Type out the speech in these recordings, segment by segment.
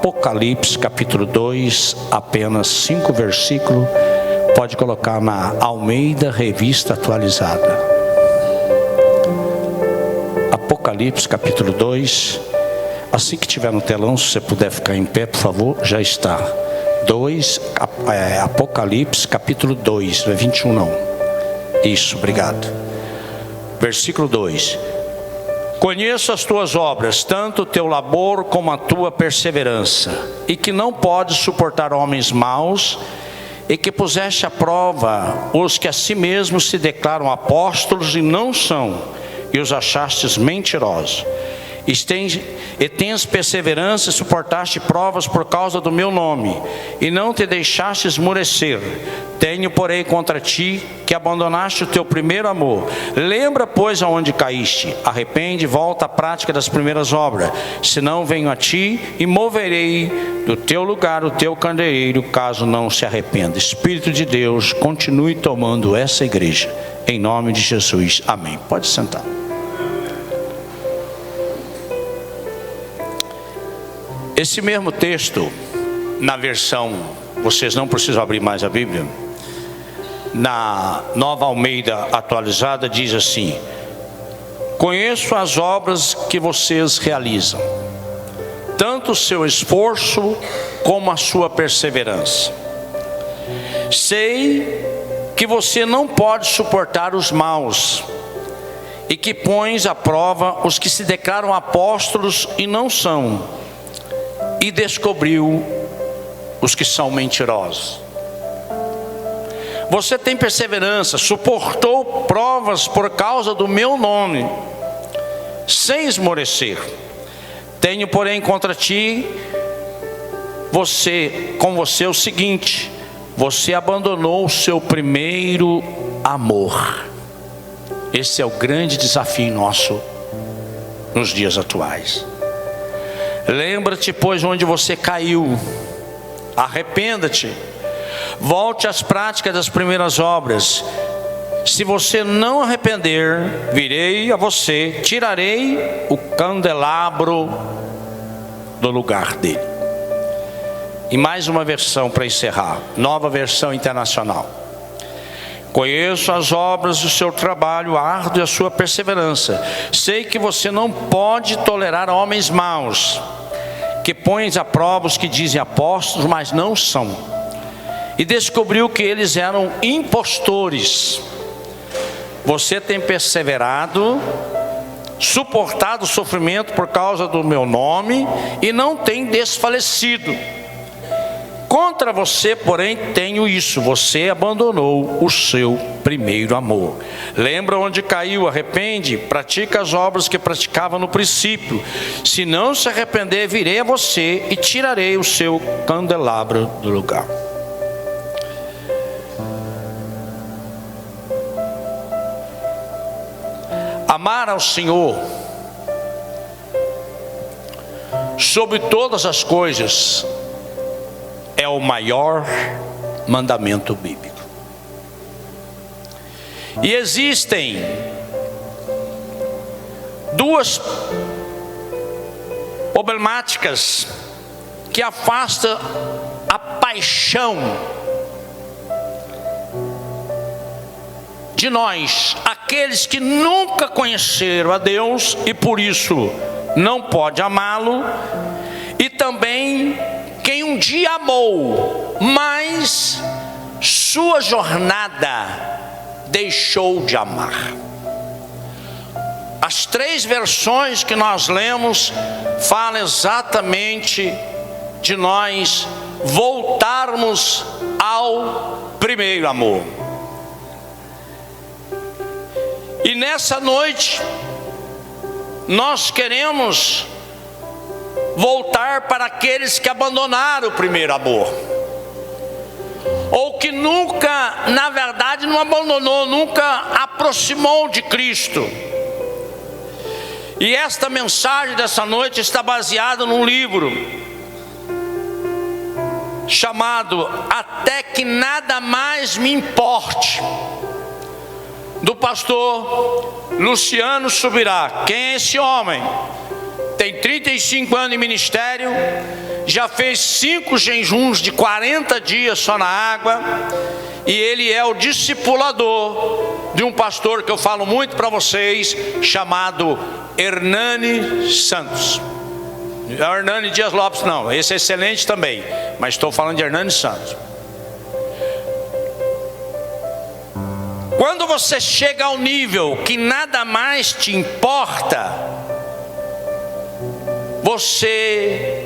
Apocalipse capítulo 2, apenas 5 versículos. Pode colocar na Almeida Revista Atualizada. Apocalipse capítulo 2. Assim que tiver no telão, se você puder ficar em pé, por favor, já está. Apocalipse capítulo 2, não é 21 não. Isso, obrigado. Versículo 2. Conheço as tuas obras, tanto o teu labor como a tua perseverança, e que não podes suportar homens maus, e que puseste à prova os que a si mesmos se declaram apóstolos e não são, e os achastes mentirosos. E tens perseverança e suportaste provas por causa do meu nome, e não te deixaste esmorecer. Tenho, porém, contra ti que abandonaste o teu primeiro amor. Lembra, pois, aonde caíste. Arrepende e volta à prática das primeiras obras. Senão venho a ti e moverei do teu lugar o teu candeeiro, caso não se arrependa. Espírito de Deus, continue tomando essa igreja. Em nome de Jesus. Amém. Pode sentar. Esse mesmo texto, na versão, vocês não precisam abrir mais a Bíblia, na Nova Almeida Atualizada diz assim: conheço as obras que vocês realizam, tanto o seu esforço como a sua perseverança. Sei que você não pode suportar os maus, e que pões à prova os que se declaram apóstolos e não são, e descobriu os que são mentirosos. Você tem perseverança, suportou provas por causa do meu nome, sem esmorecer. Tenho, porém, contra ti, com você o seguinte: você abandonou o seu primeiro amor. Esse é o grande desafio nosso nos dias atuais. Lembra-te, pois, onde você caiu, arrependa-te, volte às práticas das primeiras obras. Se você não arrepender, virei a você, tirarei o candelabro do lugar dele. E mais uma versão para encerrar, Nova Versão Internacional. Conheço as obras do seu trabalho árduo e a sua perseverança. Sei que você não pode tolerar homens maus, que pões à prova os que dizem apóstolos, mas não são. E descobriu que eles eram impostores. Você tem perseverado, suportado o sofrimento por causa do meu nome, e não tem desfalecido. Contra você, porém, tenho isso: você abandonou o seu primeiro amor. Lembra onde caiu, arrepende, pratica as obras que praticava no princípio. Se não se arrepender, virei a você e tirarei o seu candelabro do lugar. Amar ao Senhor sobre todas as coisas é o maior mandamento bíblico. E existem duas problemáticas que afastam a paixão de nós, aqueles que nunca conheceram a Deus e por isso não pode amá-lo, e também quem um dia amou, mas sua jornada deixou de amar. As 3 versões que nós lemos falam exatamente de nós voltarmos ao primeiro amor. E nessa noite nós queremos voltar para aqueles que abandonaram o primeiro amor, ou que nunca, na verdade, não abandonou, nunca aproximou de Cristo. E esta mensagem dessa noite está baseada num livro chamado Até que Nada Mais Me Importe, do pastor Luciano Subirá. Quem é esse homem? Tem 35 anos de ministério, já fez 5 jejuns de 40 dias só na água, e ele é o discipulador de um pastor que eu falo muito para vocês, chamado Hernani Santos. Hernani Dias Lopes não, esse é excelente também, mas estou falando de Hernani Santos. Quando você chega ao nível que nada mais te importa, você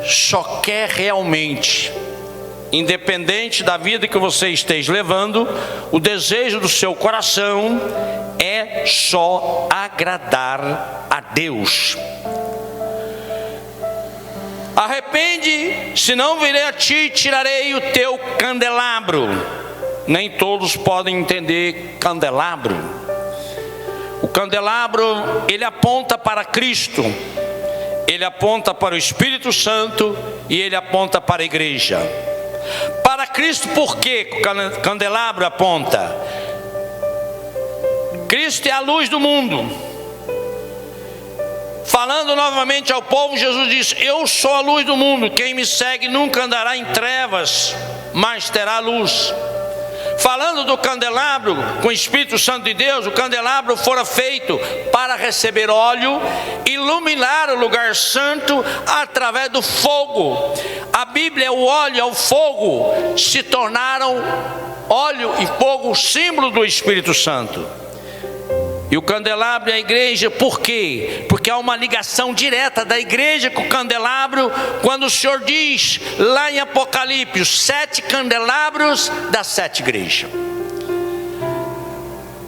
só quer realmente, independente da vida que você esteja levando, o desejo do seu coração é só agradar a Deus. Arrepende, senão virei a ti e tirarei o teu candelabro. Nem todos podem entender candelabro. O candelabro, ele aponta para Cristo, ele aponta para o Espírito Santo e ele aponta para a igreja. Para Cristo, por que o candelabro aponta? Cristo é a luz do mundo. Falando novamente ao povo, Jesus diz: eu sou a luz do mundo, quem me segue nunca andará em trevas, mas terá luz. Falando do candelabro com o Espírito Santo de Deus, o candelabro fora feito para receber óleo, iluminar o lugar santo através do fogo. A Bíblia, o óleo e o fogo se tornaram óleo e fogo, símbolo do Espírito Santo. E o candelabro é a igreja, por quê? Porque há uma ligação direta da igreja com o candelabro, quando o Senhor diz lá em Apocalipse, os 7 candelabros das 7 igrejas.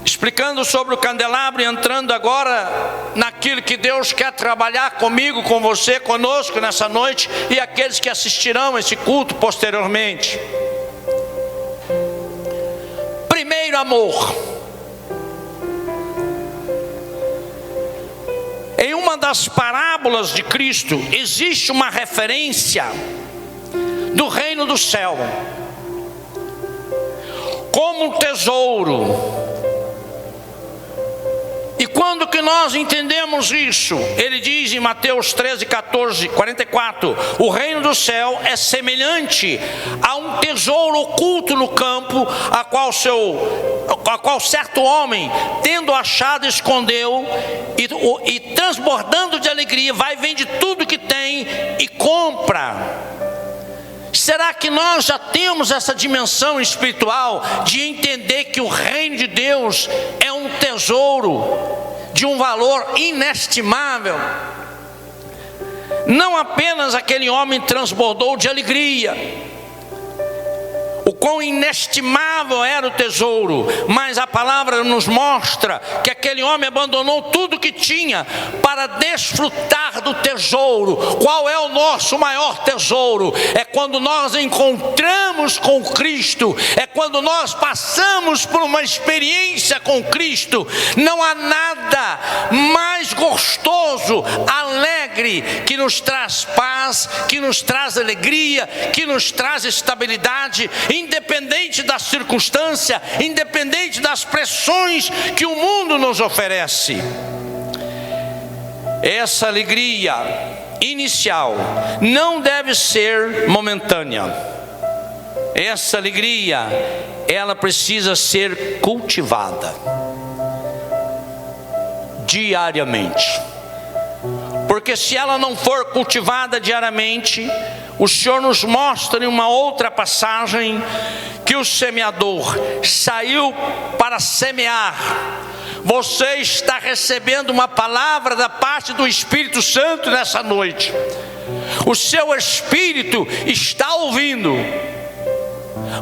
Explicando sobre o candelabro e entrando agora naquilo que Deus quer trabalhar comigo, com você, conosco nessa noite, e aqueles que assistirão esse culto posteriormente. Primeiro, amor. Em uma das parábolas de Cristo, existe uma referência do reino do céu como um tesouro. E quando que nós entendemos isso? Ele diz em Mateus 13, 14, 44, o reino do céu é semelhante a um tesouro oculto no campo, a qual certo homem, tendo achado, escondeu, e transbordando de alegria, vai, vende tudo que tem e compra. Será que nós já temos essa dimensão espiritual de entender que o reino de Deus é um tesouro de um valor inestimável? Não apenas aquele homem transbordou de alegria, o quão inestimável era o tesouro, mas a palavra nos mostra que aquele homem abandonou tudo que tinha para desfrutar do tesouro. Qual é o nosso maior tesouro? É quando nós encontramos com Cristo, é quando nós passamos por uma experiência com Cristo. Não há nada mais gostoso, alegre, que nos traz paz, que nos traz alegria, que nos traz estabilidade, independente da circunstância, independente das pressões que o mundo nos oferece. Essa alegria inicial não deve ser momentânea. Essa alegria, ela precisa ser cultivada diariamente. Porque se ela não for cultivada diariamente, o Senhor nos mostra em uma outra passagem que o semeador saiu para semear. Você está recebendo uma palavra da parte do Espírito Santo nessa noite. O seu espírito está ouvindo.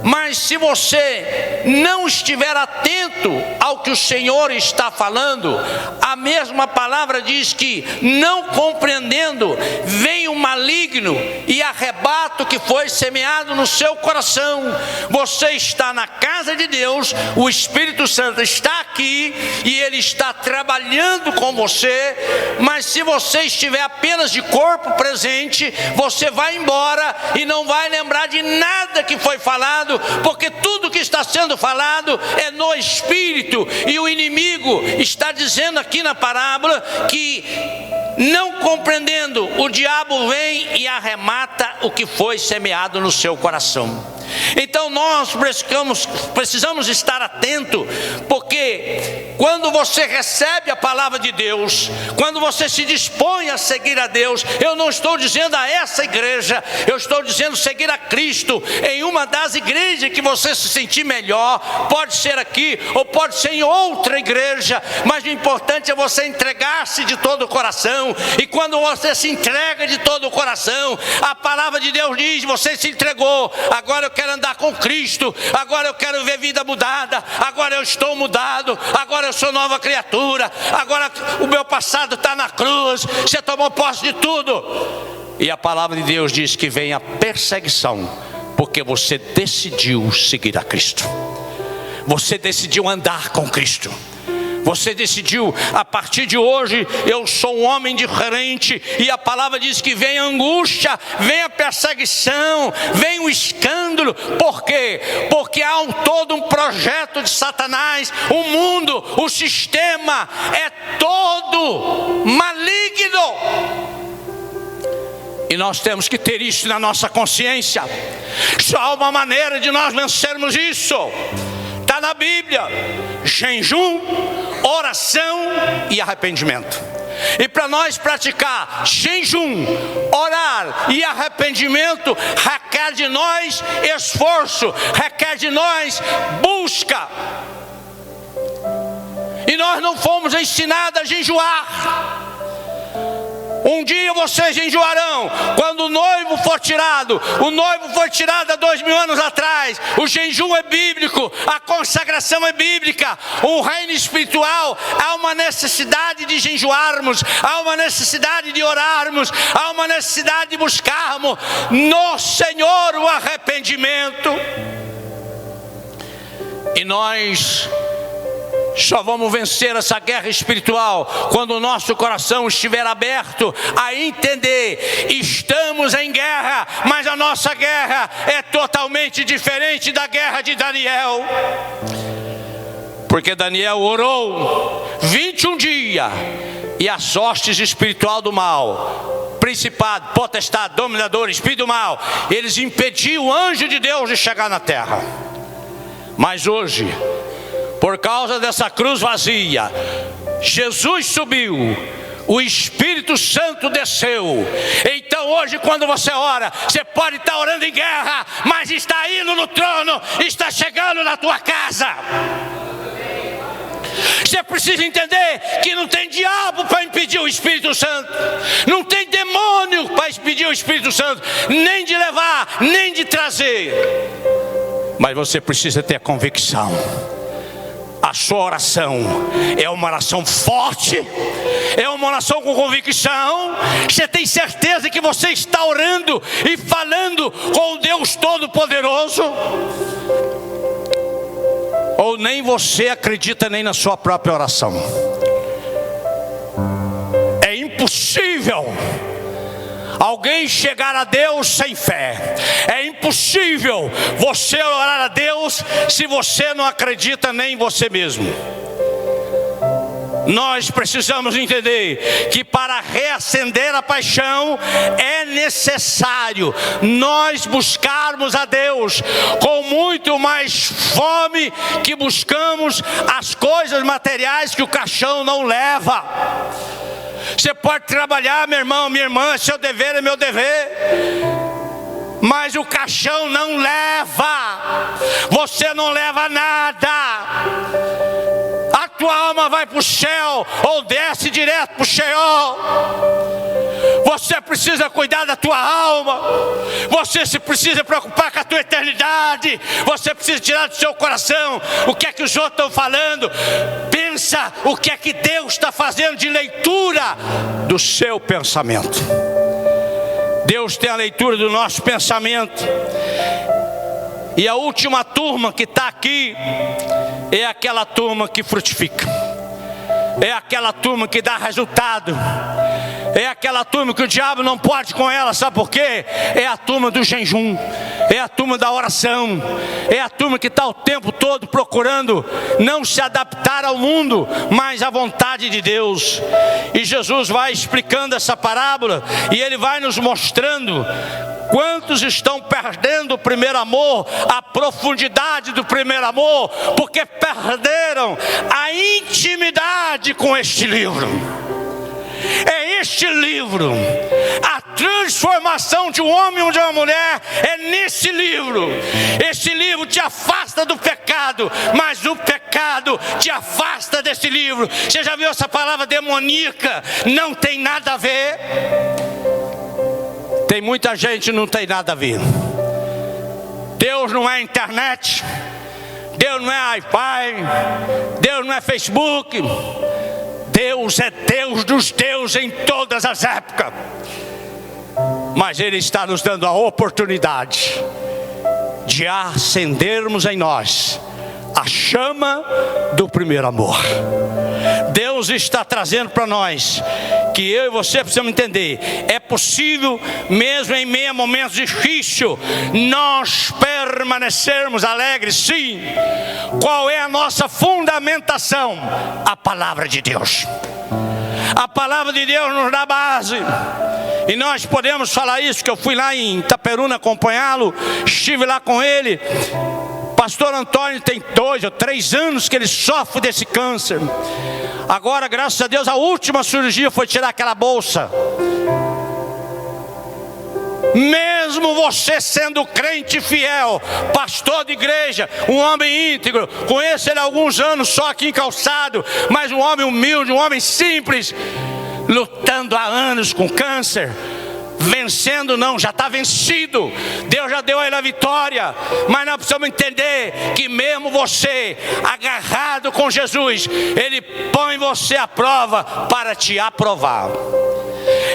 Mas se você não estiver atento ao que o Senhor está falando, a mesma palavra diz que, não compreendendo, vem o maligno e arrebata o que foi semeado no seu coração. Você está na casa de Deus, o Espírito Santo está aqui e Ele está trabalhando com você, mas se você estiver apenas de corpo presente, você vai embora e não vai lembrar de nada que foi falado falado, porque tudo que está sendo falado é no Espírito. E o inimigo está dizendo aqui na parábola que, não compreendendo, o diabo vem e arremata o que foi semeado no seu coração. Então nós precisamos estar atentos, porque quando você recebe a palavra de Deus, quando você se dispõe a seguir a Deus, eu não estou dizendo a essa igreja, eu estou dizendo seguir a Cristo em uma das igrejas que você se sentir melhor, pode ser aqui ou pode ser em outra igreja, mas o importante é você entregar-se de todo o coração. E quando você se entrega de todo o coração, a palavra de Deus diz: você se entregou, agora eu quero andar com Cristo, agora eu quero ver vida mudada, agora eu estou mudado, agora eu sou nova criatura, agora o meu passado está na cruz, você tomou posse de tudo. E a palavra de Deus diz que vem a perseguição, porque você decidiu seguir a Cristo, você decidiu andar com Cristo. Você decidiu, a partir de hoje, eu sou um homem diferente. E a palavra diz que vem a angústia, vem a perseguição, vem o escândalo. Por quê? Porque há todo um projeto de Satanás. O mundo, o sistema é todo maligno. E nós temos que ter isso na nossa consciência. Só há uma maneira de nós vencermos isso. Está na Bíblia: jejum, oração e arrependimento. E para nós praticar jejum, orar e arrependimento, requer de nós esforço, requer de nós busca. E nós não fomos ensinados a jejuar. Um dia vocês jejuarão. Quando o noivo for tirado, o noivo foi tirado há 2000 anos atrás. O jejum é bíblico, a consagração é bíblica. O reino espiritual, há uma necessidade de jejuarmos, há uma necessidade de orarmos, há uma necessidade de buscarmos no Senhor o arrependimento. E nós só vamos vencer essa guerra espiritual quando o nosso coração estiver aberto a entender: estamos em guerra, mas a nossa guerra é totalmente diferente da guerra de Daniel. Porque Daniel orou 21 dias e as hostes espiritual do mal, principado, potestade, dominador, espírito do mal, eles impediam o anjo de Deus de chegar na terra. Mas hoje, por causa dessa cruz vazia, Jesus subiu, o Espírito Santo desceu. Então hoje, quando você ora, você pode estar orando em guerra, mas está indo no trono, está chegando na tua casa. Você precisa entender que não tem diabo para impedir o Espírito Santo, não tem demônio para impedir o Espírito Santo, nem de levar, nem de trazer. Mas você precisa ter a convicção. A sua oração é uma oração forte, é uma oração com convicção. Você tem certeza que você está orando e falando com o Deus Todo-Poderoso? Ou nem você acredita nem na sua própria oração? É impossível alguém chegar a Deus sem fé. É impossível você orar a Deus se você não acredita nem em você mesmo. Nós precisamos entender que para reacender a paixão é necessário nós buscarmos a Deus com muito mais fome que buscamos as coisas materiais que o caixão não leva. Você pode trabalhar, meu irmão, minha irmã, seu dever é meu dever, mas o caixão não leva. Você não leva nada. A tua alma vai para o céu ou desce direto para o Sheol. Você precisa cuidar da tua alma. Você se precisa preocupar com a tua eternidade. Você precisa tirar do seu coração o que é que os outros estão falando. Pensa o que é que Deus está fazendo de leitura do seu pensamento. Deus tem a leitura do nosso pensamento. E a última turma que está aqui é aquela turma que frutifica, é aquela turma que dá resultado, É aquela turma que o diabo não pode com ela, sabe por quê? É a turma do jejum, é a turma da oração, é a turma que está o tempo todo procurando não se adaptar ao mundo, mas à vontade de Deus. E Jesus vai explicando essa parábola, e Ele vai nos mostrando quantos estão perdendo o primeiro amor, a profundidade do primeiro amor, porque perderam a intimidade com este livro. É este livro, a transformação de um homem ou de uma mulher é nesse livro. Este livro te afasta do pecado, mas o pecado te afasta desse livro. Você já viu essa palavra demoníaca? Não tem nada a ver. Tem muita gente que não tem nada a ver. Deus não é internet, Deus não é iPad, Deus não é Facebook. Deus é Deus dos deuses em todas as épocas. Mas Ele está nos dando a oportunidade de acendermos em nós a chama do primeiro amor. Deus está trazendo para nós que eu e você precisamos entender: é possível, mesmo em meio a momentos difíceis, nós permanecermos alegres, sim. Qual é a nossa fundamentação? A palavra de Deus. A palavra de Deus nos dá base. E nós podemos falar isso, que eu fui lá em Itaperuna acompanhá-lo, estive lá com ele. Pastor Antônio tem 2 ou 3 anos que ele sofre desse câncer. Agora, graças a Deus, a última cirurgia foi tirar aquela bolsa. Mesmo você sendo crente fiel, pastor de igreja, um homem íntegro, conheço ele há alguns anos só aqui em Calçado, mas um homem humilde, um homem simples, lutando há anos com câncer. Vencendo não, já está vencido. Deus já deu a ele a vitória. Mas nós precisamos entender que mesmo você agarrado com Jesus, Ele põe você à prova para te aprovar.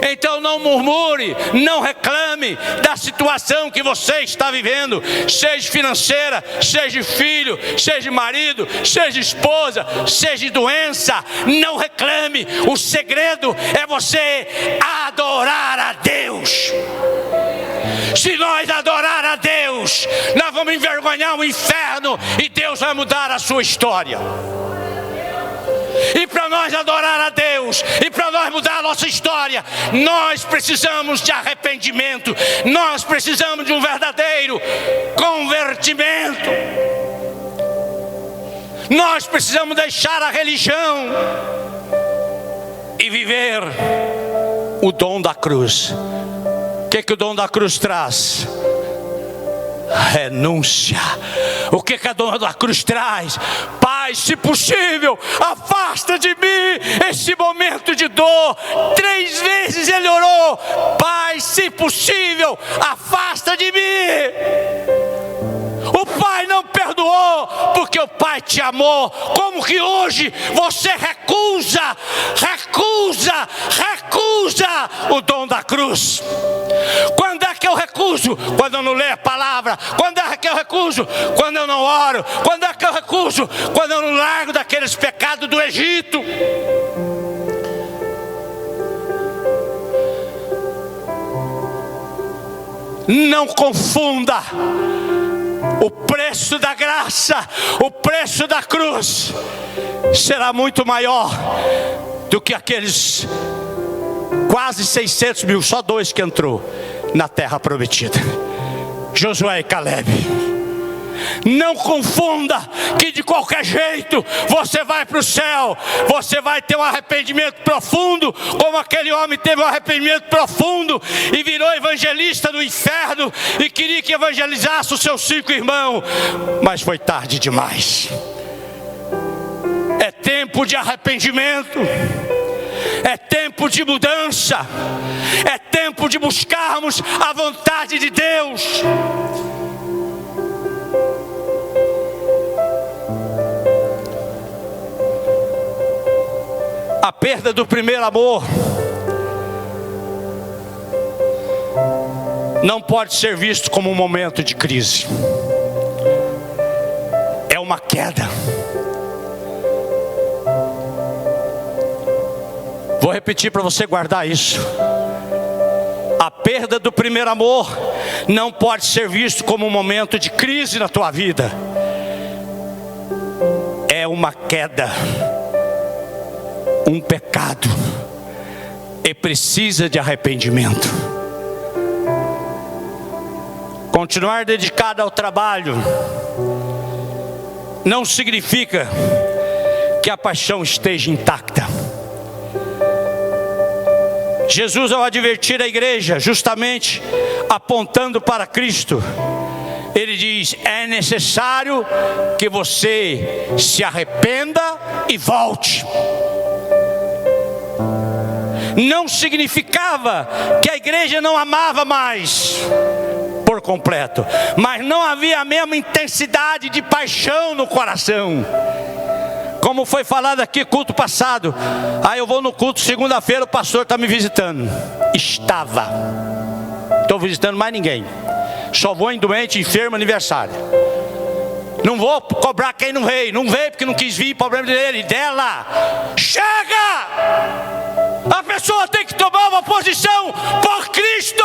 Então não murmure, não reclame da situação que você está vivendo, seja financeira, seja filho, seja marido, seja esposa, seja doença. Não reclame. O segredo é você adorar a Deus. Se nós adorar a Deus, nós vamos envergonhar o inferno e Deus vai mudar a sua história. E para nós adorar a Deus, e para nós mudar a nossa história, nós precisamos de arrependimento. Nós precisamos de um verdadeiro convertimento. Nós precisamos deixar a religião e viver o dom da cruz. O que o dom da cruz traz? Renúncia. O que a dom da cruz traz? Pai, se possível, afasta de mim esse momento de dor. 3 vezes ele orou: Pai, se possível, afasta de mim. O Pai não perdoou porque o Pai te amou. Como que hoje você recusa o dom da cruz? Quando é que eu recuso? Quando eu não leio a palavra. Quando é que eu recuso? Quando eu não oro. Quando é que eu recuso? Quando eu não largo daqueles pecados do Egito. Não confunda o preço da graça, o preço da cruz será muito maior do que aqueles quase 600 mil, só 2 que entrou na terra prometida, Josué e Caleb. Não confunda que de qualquer jeito você vai para o céu. Você vai ter um arrependimento profundo, como aquele homem teve um arrependimento profundo e virou evangelista do inferno e queria que evangelizasse os seus 5 irmãos, mas foi tarde demais. É tempo de arrependimento, é tempo de mudança, é tempo de buscarmos a vontade de Deus. A perda do primeiro amor não pode ser visto como um momento de crise. É uma queda. Vou repetir para você guardar isso. A perda do primeiro amor não pode ser visto como um momento de crise na tua vida. É uma queda, um pecado, e precisa de arrependimento. Continuar dedicado ao trabalho não significa que a paixão esteja intacta. Jesus, ao advertir a igreja, justamente apontando para Cristo, ele diz: é necessário que você se arrependa e volte. Não significava que a igreja não amava mais por completo, mas não havia a mesma intensidade de paixão no coração. Como foi falado aqui culto passado, aí eu vou no culto segunda-feira, o pastor está me visitando. Estava. Estou visitando mais ninguém. Só vou em doente, enfermo, aniversário. Não vou cobrar quem não veio. Não veio porque não quis vir, problema dele, dela. Chega! A pessoa tem que tomar uma posição por Cristo.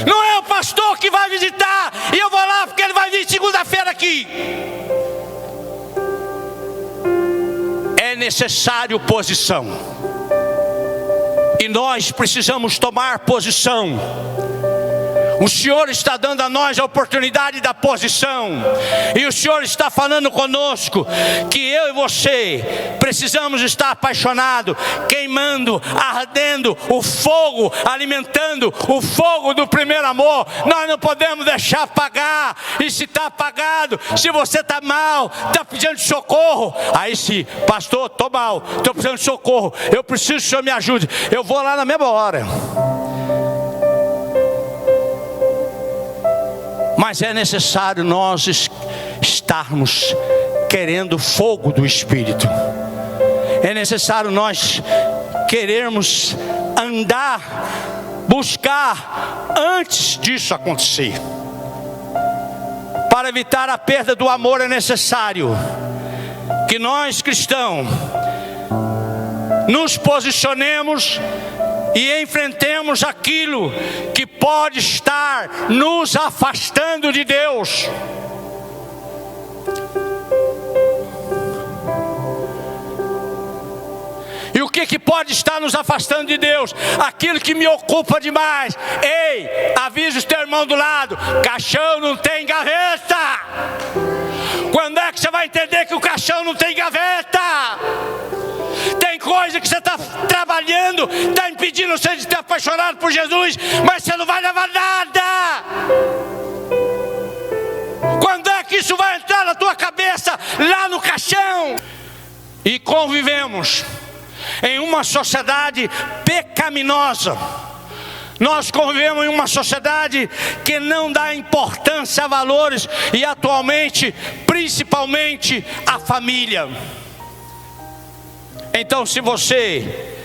Não é o pastor que vai visitar e eu vou lá porque ele vai vir segunda-feira aqui. É necessário posição. E nós precisamos tomar posição. O Senhor está dando a nós a oportunidade da posição. E o Senhor está falando conosco que eu e você precisamos estar apaixonados, queimando, ardendo o fogo, alimentando o fogo do primeiro amor. Nós não podemos deixar apagar. E se está apagado, se você está mal, está pedindo socorro, aí se, pastor, estou mal, estou precisando de socorro, eu preciso que o Senhor me ajude, eu vou lá na mesma hora. Mas é necessário nós estarmos querendo fogo do Espírito. É necessário nós querermos andar, buscar antes disso acontecer. Para evitar a perda do amor é necessário que nós cristãos nos posicionemos e enfrentemos aquilo que pode estar nos afastando de Deus. E o que pode estar nos afastando de Deus? Aquilo que me ocupa demais. Ei, avisa o teu irmão do lado: caixão não tem gaveta. Quando é que você vai entender que o caixão não tem gaveta? Tem coisa que você está trabalhando, está impedindo você de estar apaixonado por Jesus, mas você não vai levar nada. Quando é que isso vai entrar na tua cabeça, lá no caixão? E convivemos em uma sociedade pecaminosa. Nós convivemos em uma sociedade que não dá importância a valores e atualmente, principalmente, a família. Então, se você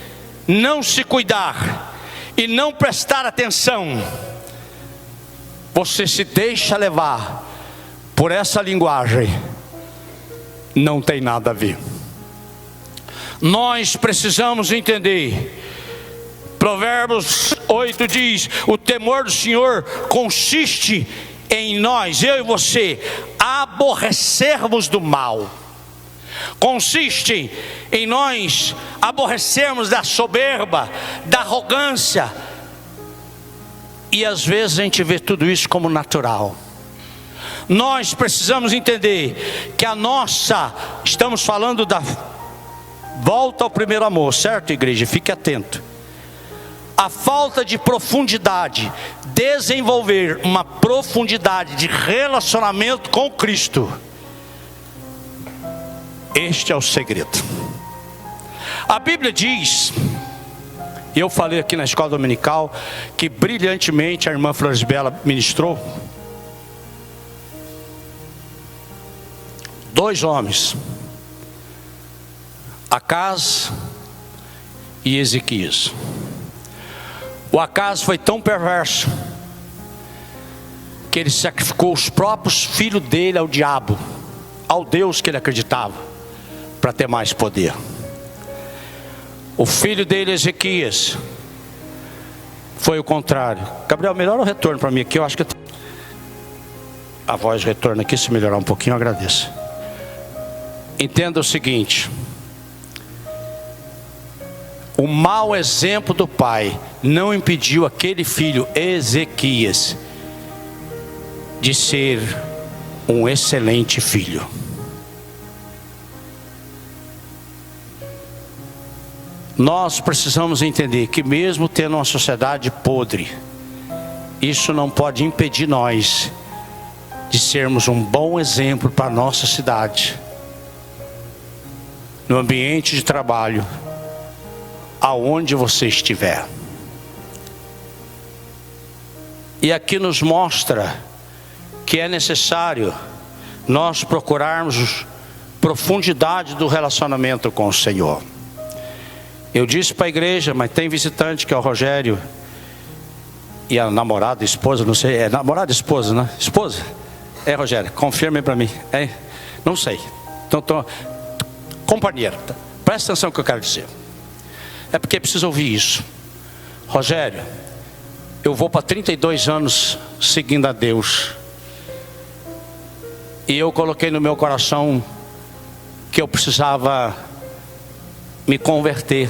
não se cuidar e não prestar atenção, você se deixa levar por essa linguagem, não tem nada a ver. Nós precisamos entender. Provérbios 8 diz: o temor do Senhor consiste em nós, eu e você, aborrecermos do mal. Consiste em nós aborrecermos da soberba, da arrogância. E às vezes a gente vê tudo isso como natural. Nós precisamos entender que estamos falando da volta ao primeiro amor, certo, igreja? Fique atento. A falta de profundidade, desenvolver uma profundidade de relacionamento com Cristo, este é o segredo. A Bíblia diz, e eu falei aqui na escola dominical, que brilhantemente a irmã Florisbela ministrou. 2 homens, Acaz e Ezequias. O Acaz foi tão perverso que ele sacrificou os próprios filhos dele ao diabo, ao Deus que ele acreditava, para ter mais poder. O filho dele, Ezequias, foi o contrário. Gabriel, melhora o retorno para mim aqui. Eu acho que a voz retorna aqui. Se melhorar um pouquinho, eu agradeço. Entenda o seguinte: o mau exemplo do pai não impediu aquele filho, Ezequias, de ser um excelente filho. Nós precisamos entender que mesmo tendo uma sociedade podre, isso não pode impedir nós de sermos um bom exemplo para a nossa cidade, no ambiente de trabalho, aonde você estiver. E aqui nos mostra que é necessário nós procurarmos profundidade do relacionamento com o Senhor. Eu disse para a igreja, mas tem visitante que é o Rogério e a namorada, esposa, não sei, é namorada, esposa, né? Esposa? É, Rogério, confirme para mim. É, não sei. Então, companheiro, presta atenção no que eu quero dizer. É porque precisa ouvir isso. Rogério, eu vou para 32 anos seguindo a Deus. E eu coloquei no meu coração que eu precisava me converter,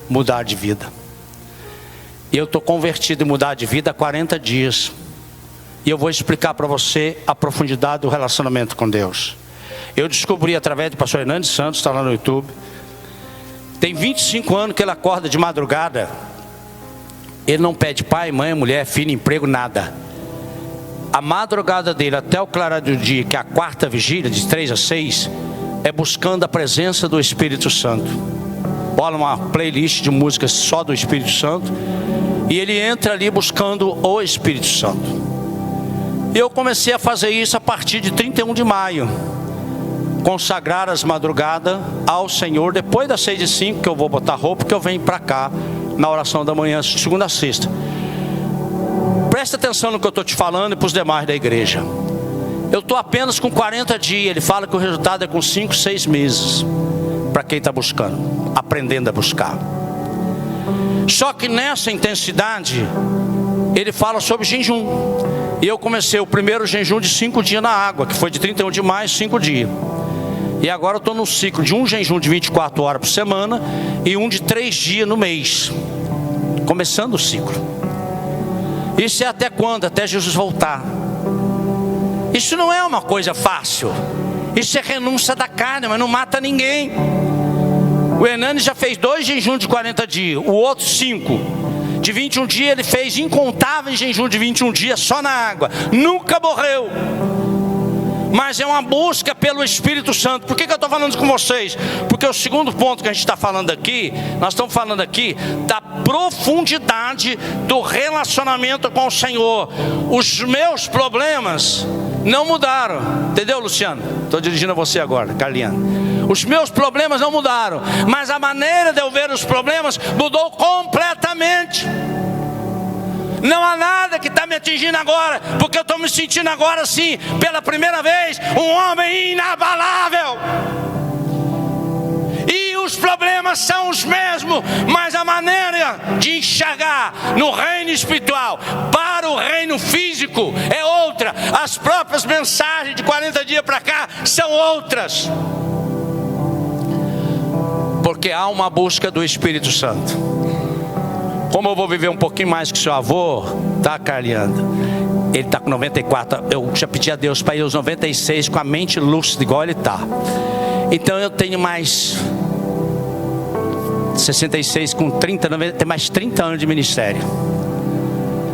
mudar de vida. E eu estou convertido e mudar de vida há 40 dias. E eu vou explicar para você a profundidade do relacionamento com Deus. Eu descobri através do pastor Hernandes Santos, está lá no YouTube. Tem 25 anos que ele acorda de madrugada. Ele não pede pai, mãe, mulher, filho, emprego, nada. A madrugada dele até o clarar do dia, que é a quarta vigília, de 3 a 6, é buscando a presença do Espírito Santo. Olha, uma playlist de músicas só do Espírito Santo. E ele entra ali buscando o Espírito Santo. E eu comecei a fazer isso a partir de 31 de maio. Consagrar as madrugadas ao Senhor. Depois das 6h05 que eu vou botar roupa, que eu venho para cá na oração da manhã, de segunda a sexta. Presta atenção no que eu estou te falando e para os demais da igreja. Eu estou apenas com 40 dias. Ele fala que o resultado é com 5, 6 meses. Para quem está buscando, aprendendo a buscar. Só que nessa intensidade, ele fala sobre jejum. E eu comecei o primeiro jejum de 5 dias na água, que foi de 31 de maio, 5 dias. E agora eu estou no ciclo de um jejum de 24 horas por semana e um de 3 dias no mês. Começando o ciclo. Isso é até quando? Até Jesus voltar. Isso não é uma coisa fácil. Isso é renúncia da carne, mas não mata ninguém. O Hernani já fez 2 jejuns de 40 dias, o outro 5. De 21 dias ele fez incontáveis jejuns de 21 dias só na água. Nunca morreu. Mas é uma busca pelo Espírito Santo. Por que eu estou falando isso com vocês? Porque o segundo ponto que a gente está falando aqui, nós estamos falando aqui da profundidade do relacionamento com o Senhor. Os meus problemas não mudaram. Entendeu, Luciano? Estou dirigindo a você agora, Carliano. Os meus problemas não mudaram, mas a maneira de eu ver os problemas mudou completamente. Não há nada que está me atingindo agora, porque eu estou me sentindo agora assim, pela primeira vez, um homem inabalável. E os problemas são os mesmos, mas a maneira de enxergar no reino espiritual para o reino físico é outra. As próprias mensagens de 40 dias para cá são outras. Porque há uma busca do Espírito Santo. Como eu vou viver um pouquinho mais que seu avô, tá, Carliano? Ele está com 94. Eu já pedi a Deus para ir aos 96 com a mente lúcida, igual ele está. Então eu tenho mais 66 com 30, 90, tem mais 30 anos de ministério.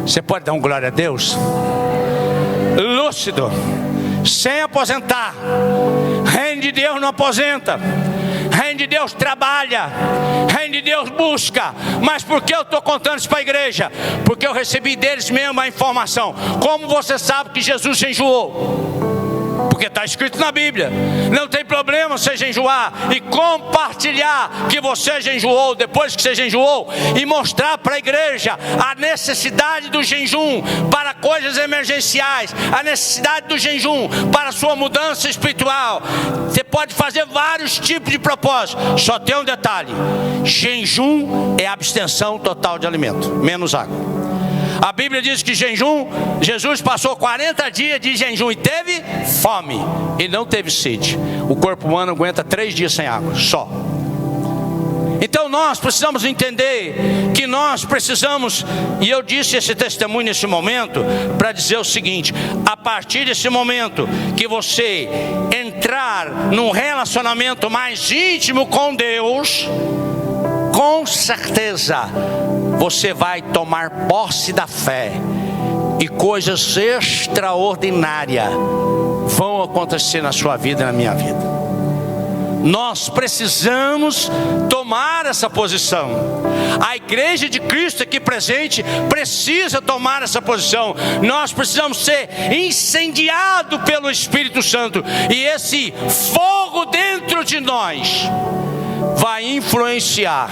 Você pode dar um glória a Deus? Lúcido, sem aposentar. Reino de Deus não aposenta. Reino de Deus trabalha, Reino de Deus busca. Mas por que eu estou contando isso para a igreja? Porque eu recebi deles mesmo a informação. Como você sabe que Jesus jejuou? porque está escrito na Bíblia. Não tem problema você jejuar e compartilhar que você jejuou depois que você jejuou, e mostrar para a igreja a necessidade do jejum para coisas emergenciais, a necessidade do jejum para a sua mudança espiritual. Você pode fazer vários tipos de propósitos, só tem um detalhe: jejum é abstenção total de alimento, menos água. A Bíblia diz que jejum, Jesus passou 40 dias de jejum e teve fome, e não teve sede. O corpo humano aguenta 3 dias sem água, só. Então nós precisamos entender que nós precisamos, e eu disse esse testemunho nesse momento, para dizer o seguinte: a partir desse momento que você entrar num relacionamento mais íntimo com Deus, com certeza você vai tomar posse da fé, e coisas extraordinárias vão acontecer na sua vida e na minha vida. Nós precisamos tomar essa posição. A igreja de Cristo aqui presente precisa tomar essa posição. Nós precisamos ser incendiados pelo Espírito Santo, e esse fogo dentro de nós vai influenciar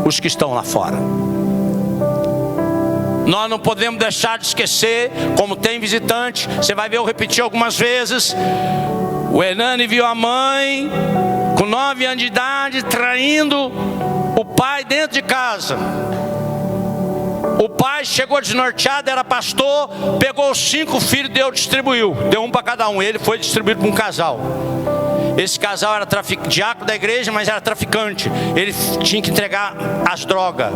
os que estão lá fora. Nós não podemos deixar de esquecer, como tem visitante, você vai ver eu repetir algumas vezes. O Hernani viu a mãe com 9 anos de idade traindo o pai dentro de casa. O pai chegou desnorteado, era pastor, pegou os 5 filhos e distribuiu. Deu um para cada um, ele foi distribuído para um casal. Esse casal era diácono da igreja, mas era traficante. Ele tinha que entregar as drogas.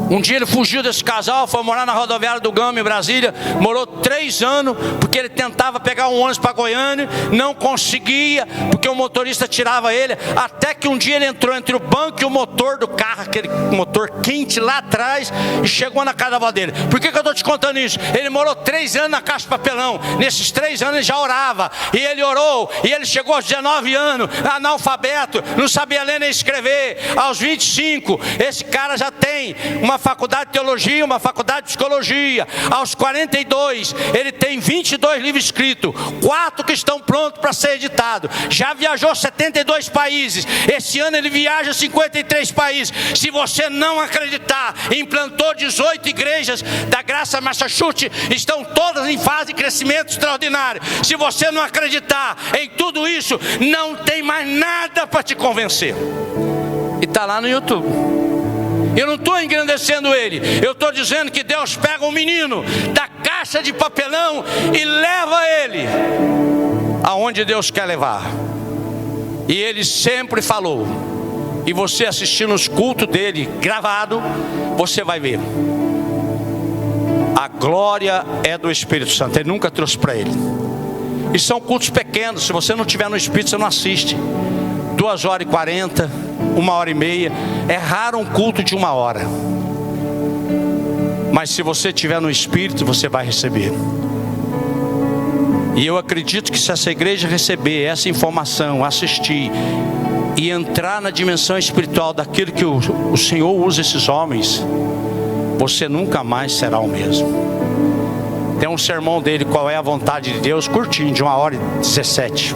Um dia ele fugiu desse casal, foi morar na rodoviária do Gama, em Brasília. Morou 3 anos, porque ele tentava pegar um ônibus para Goiânia, não conseguia, porque o motorista tirava ele. Até que um dia ele entrou entre o banco e o motor do carro, aquele motor quente lá atrás, e chegou na casa da avó dele. Por que eu estou te contando isso? Ele morou 3 anos na caixa de papelão. Nesses 3 anos ele já orava, e ele orou, e ele chegou aos 19 anos, analfabeto, não sabia ler nem escrever. Aos 25, esse cara já tem uma faculdade de teologia, uma faculdade de psicologia. Aos 42, ele tem 22 livros escritos, 4 que estão prontos para ser editados. Já viajou 72 países. Esse ano ele viaja 53 países. Se você não acreditar, implantou 18 igrejas da Graça Massachusetts, estão todas em fase de crescimento extraordinário. Se você não acreditar em tudo isso, não tem mais nada para te convencer. E está lá no YouTube. Eu não estou engrandecendo ele, eu estou dizendo que Deus pega um menino da caixa de papelão e leva ele aonde Deus quer levar. E ele sempre falou, e você assistindo os cultos dele gravado, você vai ver: a glória é do Espírito Santo. Ele nunca trouxe para ele. E são cultos pequenos. Se você não estiver no Espírito, você não assiste. 2h40, 1h30. É raro um culto de 1 hora. Mas se você estiver no Espírito, você vai receber. E eu acredito que se essa igreja receber essa informação, assistir e entrar na dimensão espiritual daquilo que o Senhor usa esses homens, você nunca mais será o mesmo. Tem um sermão dele, Qual é a Vontade de Deus, curtinho, de 1h17.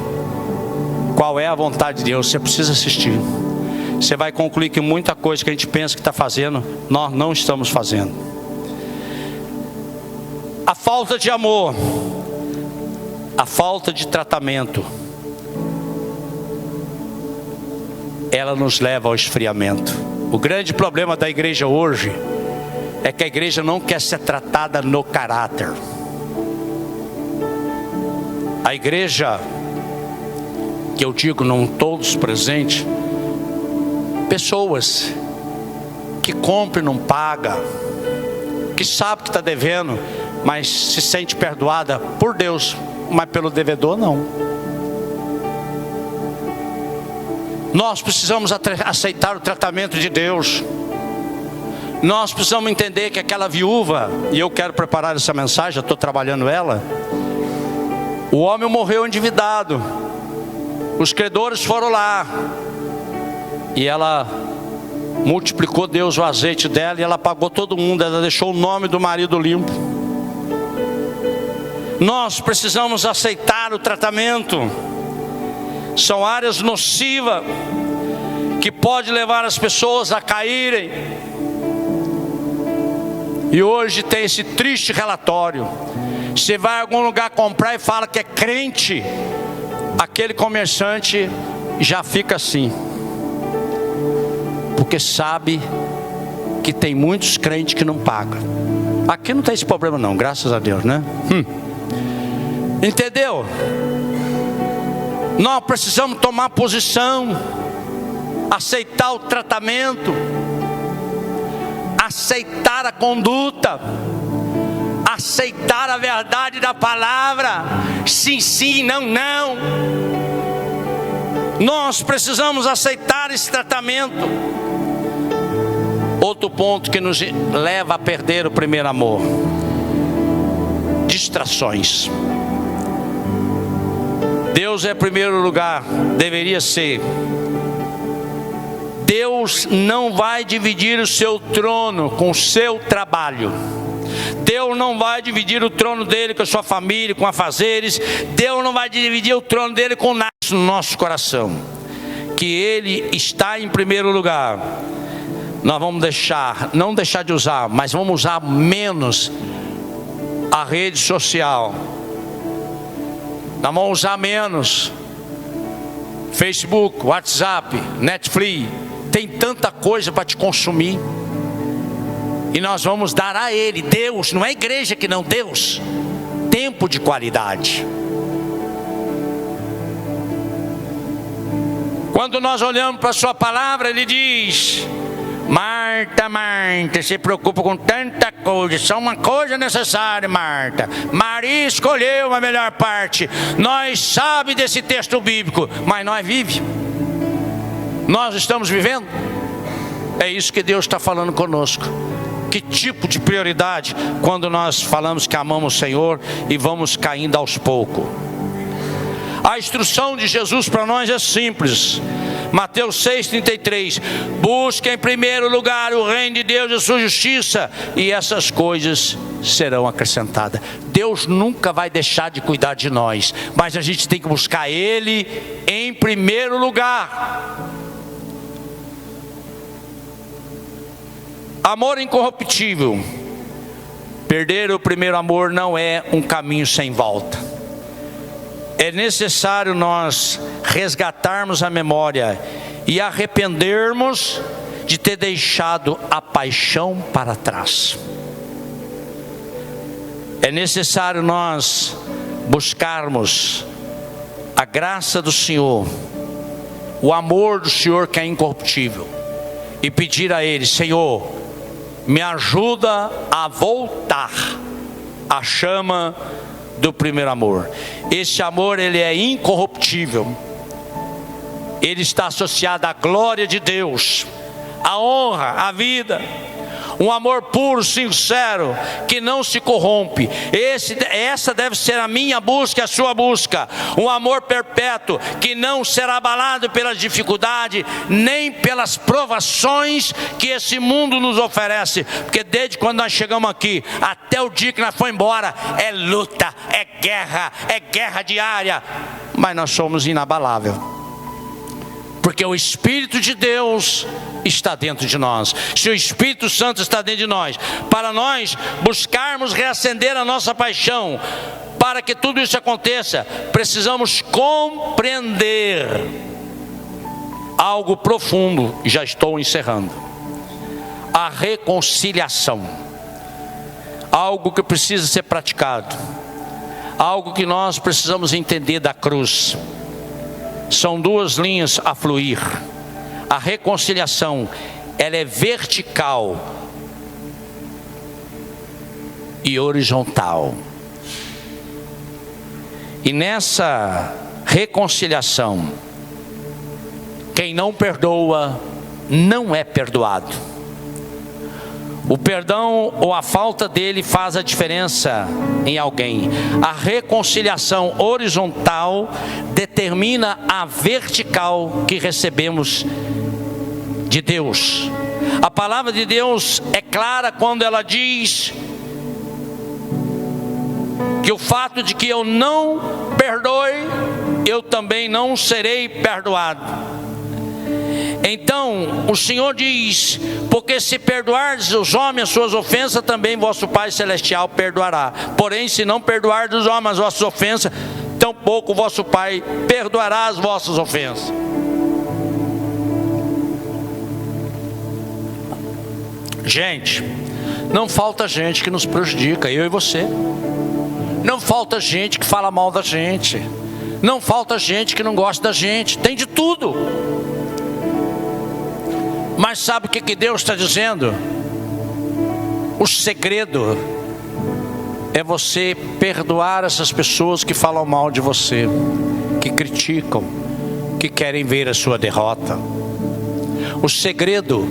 Qual é a vontade de Deus? Você precisa assistir. Você vai concluir que muita coisa que a gente pensa que está fazendo, nós não estamos fazendo. A falta de amor, a falta de tratamento, ela nos leva ao esfriamento. O grande problema da igreja hoje é que a igreja não quer ser tratada no caráter. A igreja, que eu digo, não todos presentes, pessoas que compram e não pagam, que sabe que está devendo, mas se sente perdoada por Deus, mas pelo devedor não. Nós precisamos aceitar o tratamento de Deus. Nós precisamos entender que aquela viúva, e eu quero preparar essa mensagem, já estou trabalhando ela. O homem morreu endividado, os credores foram lá, e ela multiplicou Deus o azeite dela, e ela pagou todo mundo. Ela deixou o nome do marido limpo. Nós precisamos aceitar o tratamento. São áreas nocivas que pode levar as pessoas a caírem. E hoje tem esse triste relatório. Você vai a algum lugar comprar e fala que é crente, aquele comerciante já fica assim, porque sabe que tem muitos crentes que não pagam. Aqui não tem esse problema não, graças a Deus, né? Entendeu? Nós precisamos tomar posição, aceitar o tratamento, aceitar a conduta, aceitar a verdade da palavra. Sim, sim, não, não. Nós precisamos aceitar esse tratamento. Outro ponto que nos leva a perder o primeiro amor: distrações. Deus é primeiro lugar, deveria ser. Deus não vai dividir o seu trono com o seu trabalho. Deus não vai dividir o trono dele com a sua família, com afazeres. Deus não vai dividir o trono dele com nada no nosso coração. Que ele está em primeiro lugar. Nós vamos não deixar de usar, mas vamos usar menos a rede social. Nós vamos usar menos Facebook, WhatsApp, Netflix. Tem tanta coisa para te consumir. E nós vamos dar a Ele, Deus, não é a igreja que não, Deus, tempo de qualidade. Quando nós olhamos para a sua palavra, Ele diz: Marta, Marta, se preocupa com tanta coisa, só uma coisa necessária, Marta. Maria escolheu a melhor parte. Nós sabemos desse texto bíblico, mas nós vivemos. Nós estamos vivendo. É isso que Deus está falando conosco. Que tipo de prioridade quando nós falamos que amamos o Senhor e vamos caindo aos poucos? A instrução de Jesus para nós é simples. Mateus 6,33: busque em primeiro lugar o reino de Deus e a sua justiça, e essas coisas serão acrescentadas. Deus nunca vai deixar de cuidar de nós, mas a gente tem que buscar Ele em primeiro lugar. Amor incorruptível. Perder o primeiro amor não é um caminho sem volta. É necessário nós resgatarmos a memória e arrependermos de ter deixado a paixão para trás. É necessário nós buscarmos a graça do Senhor, o amor do Senhor que é incorruptível, e pedir a Ele: Senhor, me ajuda a voltar à chama do primeiro amor. Esse amor, ele é incorruptível. Ele está associado à glória de Deus, à honra, à vida. Um amor puro, sincero, que não se corrompe. Essa deve ser a minha busca e a sua busca. Um amor perpétuo, que não será abalado pelas dificuldades, nem pelas provações que esse mundo nos oferece. Porque desde quando nós chegamos aqui, até o dia que nós fomos embora, é luta, é guerra diária. Mas nós somos inabaláveis, porque o Espírito de Deus está dentro de nós. Se o Espírito Santo está dentro de nós, para nós buscarmos reacender a nossa paixão, para que tudo isso aconteça, precisamos compreender algo profundo. Já estou encerrando. A reconciliação, algo que precisa ser praticado, algo que nós precisamos entender da cruz. São duas linhas a fluir. A reconciliação, ela é vertical e horizontal. E nessa reconciliação, quem não perdoa não é perdoado. O perdão ou a falta dele faz a diferença em alguém. A reconciliação horizontal determina a vertical que recebemos de Deus. A palavra de Deus é clara quando ela diz que o fato de que eu não perdoe, eu também não serei perdoado. Então o Senhor diz: porque se perdoardes os homens as suas ofensas, também vosso Pai Celestial perdoará. Porém, se não perdoardes os homens as vossas ofensas, tampouco vosso Pai perdoará as vossas ofensas. Gente, não falta gente que nos prejudica, eu e você. Não falta gente que fala mal da gente. Não falta gente que não gosta da gente. Tem de tudo. Mas sabe o que Deus está dizendo? O segredo é você perdoar essas pessoas que falam mal de você, que criticam, que querem ver a sua derrota. O segredo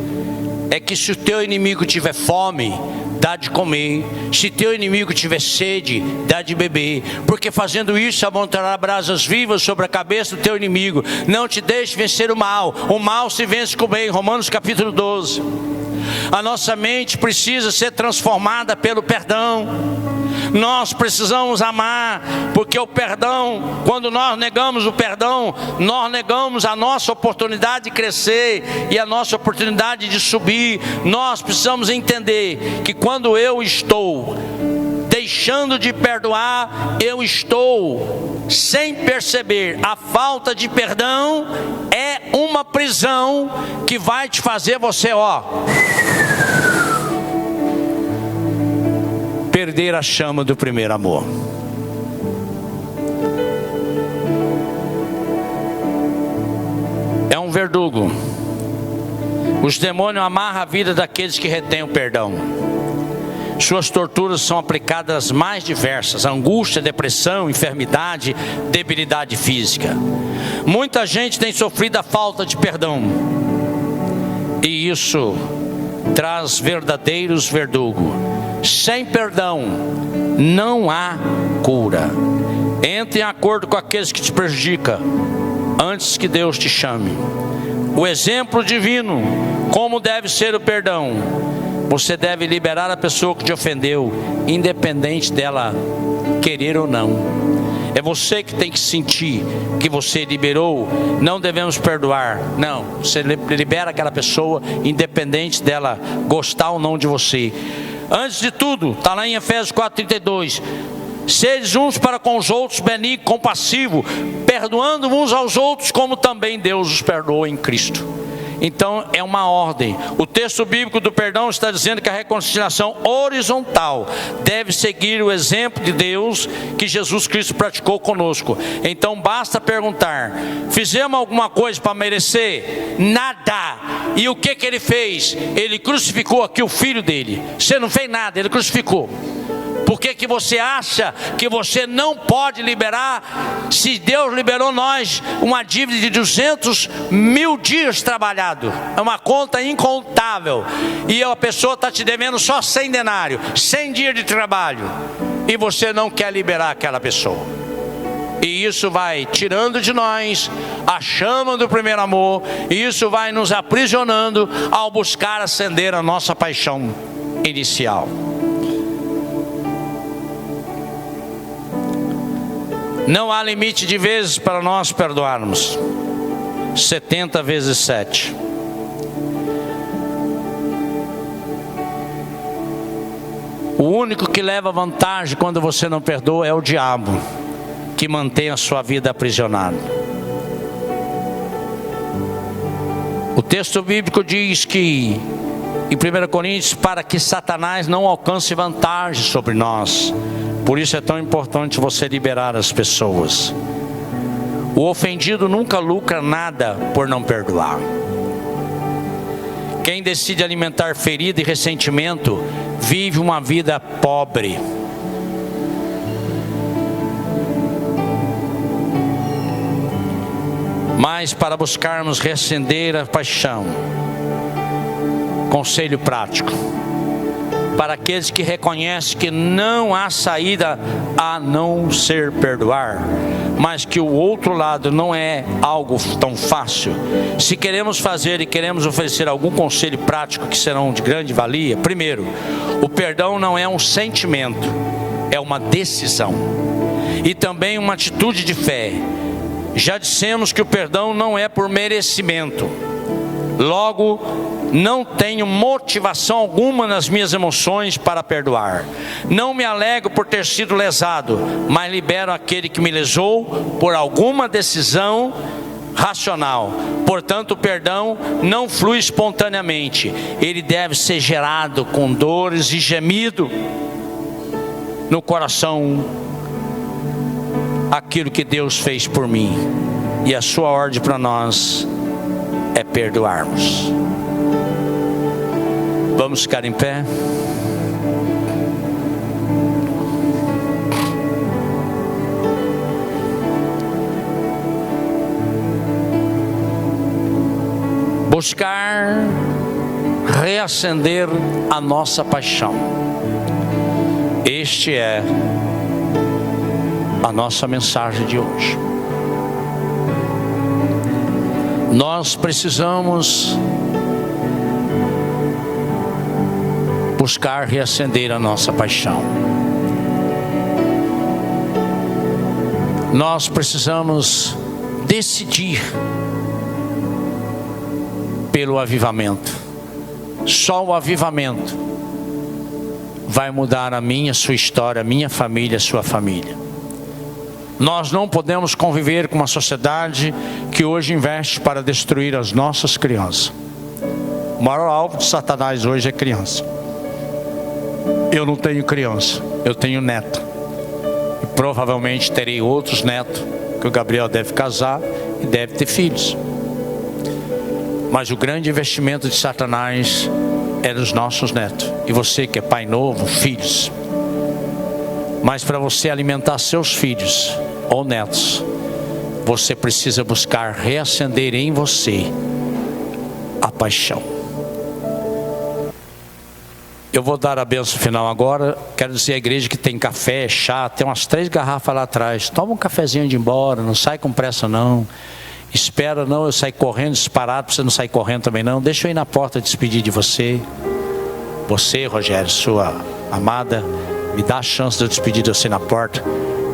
é que se o teu inimigo tiver fome, dá de comer. Se teu inimigo tiver sede, dá de beber. Porque fazendo isso, amontoará brasas vivas sobre a cabeça do teu inimigo. Não te deixe vencer o mal. O mal se vence com o bem. Romanos capítulo 12. A nossa mente precisa ser transformada pelo perdão. Nós precisamos amar, porque o perdão, quando nós negamos o perdão, nós negamos a nossa oportunidade de crescer e a nossa oportunidade de subir. Nós precisamos entender que quando eu estou deixando de perdoar, eu estou sem perceber. A falta de perdão é uma prisão que vai te fazer você, perder a chama do primeiro amor. É um verdugo. Os demônios amarram a vida daqueles que retêm o perdão. Suas torturas são aplicadas às mais diversas: angústia, depressão, enfermidade, debilidade física. Muita gente tem sofrido a falta de perdão, e isso traz verdadeiros verdugos. Sem perdão não há cura. Entre em acordo com aqueles que te prejudicam antes que Deus te chame. O exemplo divino, como deve ser o perdão: você deve liberar a pessoa que te ofendeu, independente dela querer ou não. É você que tem que sentir que você liberou. Não devemos perdoar. Não, você libera aquela pessoa, independente dela gostar ou não de você. Antes de tudo, está lá em Efésios 4:32. Sedes uns para com os outros benignos, compassivos, perdoando uns aos outros, como também Deus os perdoou em Cristo. Então é uma ordem. O texto bíblico do perdão está dizendo que a reconciliação horizontal deve seguir o exemplo de Deus que Jesus Cristo praticou conosco. Então basta perguntar: fizemos alguma coisa para merecer? Nada. E o que ele fez? Ele crucificou aqui o filho dele. Você não fez nada, ele crucificou. Por que você acha que você não pode liberar, se Deus liberou nós uma dívida de 200 mil dias trabalhado? É uma conta incontável. E a pessoa está te devendo só 100 denários, 100 dias de trabalho, e você não quer liberar aquela pessoa. E isso vai tirando de nós a chama do primeiro amor, e isso vai nos aprisionando ao buscar acender a nossa paixão inicial. Não há limite de vezes para nós perdoarmos. 70 vezes 7. O único que leva vantagem quando você não perdoa é o diabo, que mantém a sua vida aprisionada. O texto bíblico diz que, em 1 Coríntios, para que Satanás não alcance vantagem sobre nós. Por isso é tão importante você liberar as pessoas. O ofendido nunca lucra nada por não perdoar. Quem decide alimentar ferida e ressentimento vive uma vida pobre. Mas para buscarmos reacender a paixão, conselho prático: para aqueles que reconhecem que não há saída a não ser perdoar, mas que o outro lado não é algo tão fácil. Se queremos fazer e queremos oferecer algum conselho prático que serão de grande valia: primeiro, o perdão não é um sentimento, é uma decisão e também uma atitude de fé. Já dissemos que o perdão não é por merecimento. Logo, não tenho motivação alguma nas minhas emoções para perdoar. Não me alegro por ter sido lesado, mas libero aquele que me lesou por alguma decisão racional. Portanto, o perdão não flui espontaneamente. Ele deve ser gerado com dores e gemido no coração. Aquilo que Deus fez por mim. E a sua ordem para nós é perdoarmos. Vamos ficar em pé. Buscar reacender a nossa paixão. Este é a nossa mensagem de hoje. Nós precisamos buscar reacender a nossa paixão. Nós precisamos decidir pelo avivamento. Só o avivamento vai mudar a minha, a sua história, a minha família, a sua família. Nós não podemos conviver com uma sociedade que hoje investe para destruir as nossas crianças. O maior alvo de Satanás hoje é criança. Eu não tenho criança, eu tenho neto. E provavelmente terei outros netos, que o Gabriel deve casar e deve ter filhos. Mas o grande investimento de Satanás é nos nossos netos. E você que é pai novo, filhos. Mas para você alimentar seus filhos ou netos, você precisa buscar reacender em você a paixão. Eu vou dar a bênção final agora. Quero dizer à igreja que tem café, chá, tem umas 3 garrafas lá atrás. Toma um cafezinho de ir embora, não sai com pressa não. Espera não eu sair correndo disparado, para você não sair correndo também não. Deixa eu ir na porta despedir de você. Você, Rogério, sua amada, me dá a chance de eu despedir de você na porta.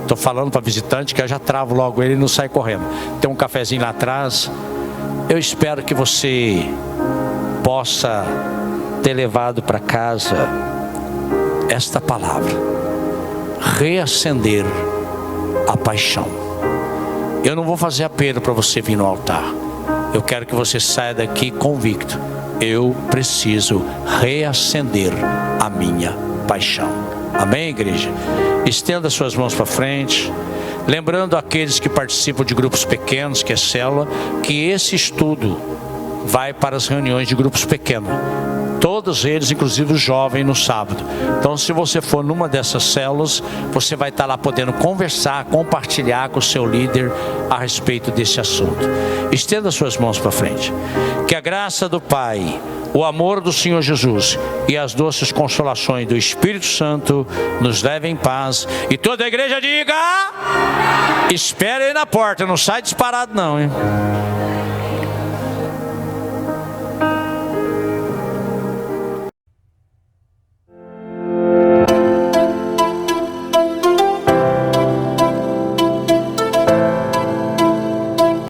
Estou falando para visitante que eu já travo logo ele e não sai correndo. Tem um cafezinho lá atrás. Eu espero que você possa ter levado para casa esta palavra: reacender a paixão. Eu não vou fazer apelo para você vir no altar. Eu quero que você saia daqui convicto: eu preciso reacender a minha paixão. Amém, igreja? Estenda suas mãos para frente. Lembrando aqueles que participam de grupos pequenos, que é célula, que esse estudo vai para as reuniões de grupos pequenos. Todos eles, inclusive os jovens, no sábado. Então, se você for numa dessas células, você vai estar lá podendo conversar, compartilhar com o seu líder a respeito desse assunto. Estenda suas mãos para frente. Que a graça do Pai, o amor do Senhor Jesus e as doces consolações do Espírito Santo nos levem em paz. E toda a igreja diga: espera aí na porta, não sai disparado não, hein?